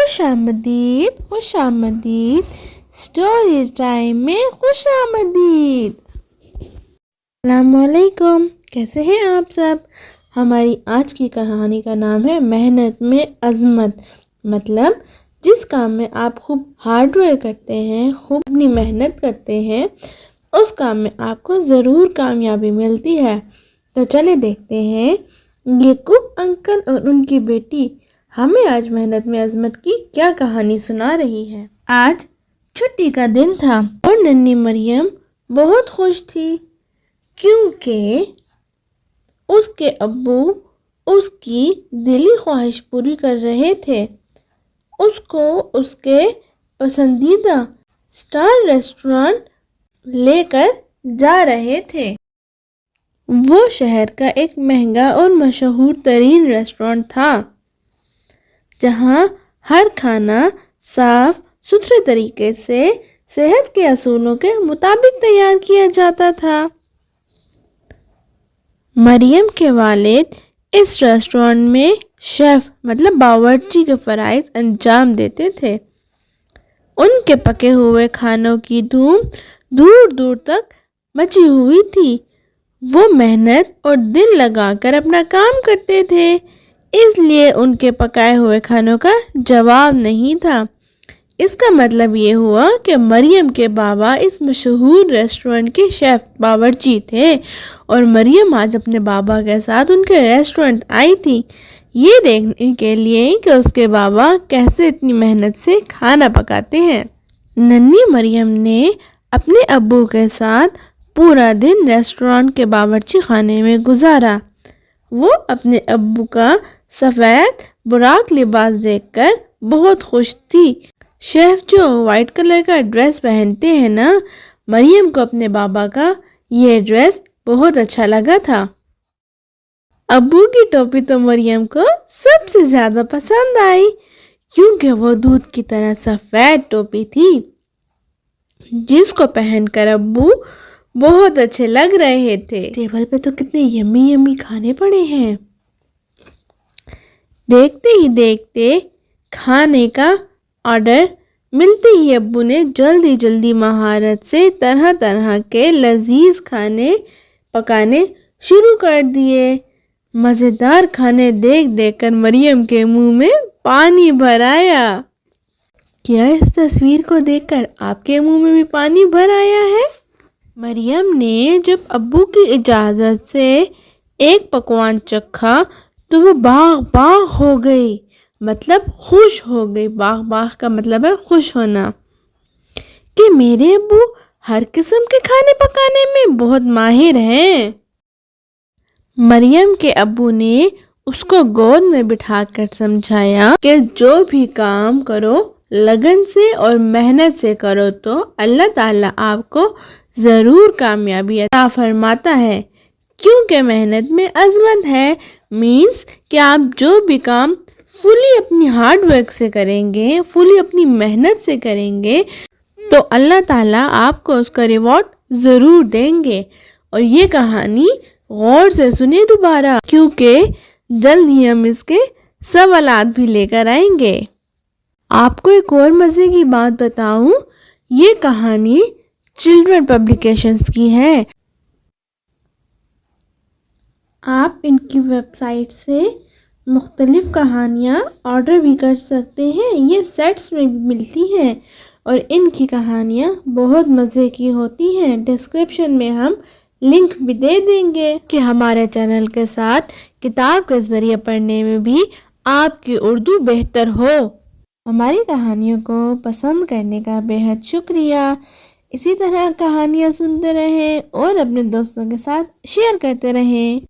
خوش آمدید، خوش آمدید، اسٹوری ٹائم میں خوش آمدید۔ السلام علیکم، کیسے ہیں آپ سب؟ ہماری آج کی کہانی کا نام ہے محنت میں عظمت۔ مطلب جس کام میں آپ خوب ہارڈ ورک کرتے ہیں، خوب اپنی محنت کرتے ہیں، اس کام میں آپ کو ضرور کامیابی ملتی ہے۔ تو چلے دیکھتے ہیں یہ کک انکل اور ان کی بیٹی ہمیں آج محنت میں عظمت کی کیا کہانی سنا رہی ہے۔ آج چھٹی کا دن تھا اور ننھی مریم بہت خوش تھی کیونکہ اس کے ابو اس کی دلی خواہش پوری کر رہے تھے۔ اس کو اس کے پسندیدہ اسٹار ریسٹورانٹ لے کر جا رہے تھے۔ وہ شہر کا ایک مہنگا اور مشہور ترین ریسٹورانٹ تھا جہاں ہر کھانا صاف ستھرے طریقے سے صحت کے اصولوں کے مطابق تیار کیا جاتا تھا۔ مریم کے والد اس ریسٹورانٹ میں شیف مطلب باورچی کے فرائض انجام دیتے تھے۔ ان کے پکے ہوئے کھانوں کی دھوم دور دور تک مچی ہوئی تھی۔ وہ محنت اور دل لگا کر اپنا کام کرتے تھے، اس لیے ان کے پکائے ہوئے کھانوں کا جواب نہیں تھا۔ اس کا مطلب یہ ہوا کہ مریم کے بابا اس مشہور ریسٹورانٹ کے شیف باورچی تھے اور مریم آج اپنے بابا کے ساتھ ان کے ریسٹورانٹ آئی تھی یہ دیکھنے کے لیے کہ اس کے بابا کیسے اتنی محنت سے کھانا پکاتے ہیں۔ ننھی مریم نے اپنے ابو کے ساتھ پورا دن ریسٹورانٹ کے باورچی خانے میں گزارا۔ وہ اپنے ابو کا سفید براق لباس دیکھ کر بہت خوش تھی۔ شیف جو وائٹ کلر کا ڈریس پہنتے ہیں نا، مریم کو اپنے بابا کا یہ ڈریس بہت اچھا لگا تھا۔ ابو کی ٹوپی تو مریم کو سب سے زیادہ پسند آئی کیونکہ وہ دودھ کی طرح سفید ٹوپی تھی جس کو پہن کر ابو بہت اچھے لگ رہے تھے۔ اس ٹیبل پہ تو کتنے یمی یمی کھانے پڑے ہیں۔ دیکھتے ہی دیکھتے کھانے کا آرڈر ملتے ہی ابو نے جلدی مہارت سے طرح طرح کے لذیذ کھانے پکانے شروع کر دیے۔ مزیدار کھانے دیکھ کر مریم کے منہ میں پانی بھر آیا۔ کیا اس تصویر کو دیکھ کر آپ کے منہ میں بھی پانی بھر آیا ہے؟ مریم نے جب ابو کی اجازت سے ایک پکوان چکھا تو وہ باغ ہو گئی، مطلب خوش ہو گئی۔ باغ کا مطلب ہے خوش ہونا، کہ میرے ابو ہر قسم کے کھانے پکانے میں بہت ماہر ہیں۔ مریم کے ابو نے اس کو گود میں بٹھا کر سمجھایا کہ جو بھی کام کرو لگن سے اور محنت سے کرو تو اللہ تعالیٰ آپ کو ضرور کامیابی عطا فرماتا ہے، کیونکہ محنت میں عظمت ہے۔ مینس کہ آپ جو بھی کام فلی اپنی ہارڈ ورک سے کریں گے، فلی اپنی محنت سے کریں گے تو اللہ تعالیٰ آپ کو اس کا ریوارڈ ضرور دیں گے۔ اور یہ کہانی غور سے سنیں دوبارہ کیونکہ جلد ہی ہم اس کے سوالات بھی لے کر آئیں گے۔ آپ کو ایک اور مزے کی بات بتاؤں، یہ کہانی چلڈرن پبلیکیشنز کی ہے۔ آپ ان کی ویب سائٹ سے مختلف کہانیاں آرڈر بھی کر سکتے ہیں، یہ سیٹس میں بھی ملتی ہیں اور ان کی کہانیاں بہت مزے کی ہوتی ہیں۔ ڈسکرپشن میں ہم لنک بھی دے دیں گے کہ ہمارے چینل کے ساتھ کتاب کے ذریعے پڑھنے میں بھی آپ کی اردو بہتر ہو۔ ہماری کہانیوں کو پسند کرنے کا بے حد شکریہ۔ اسی طرح کہانیاں سنتے رہیں اور اپنے دوستوں کے ساتھ شیئر کرتے رہیں۔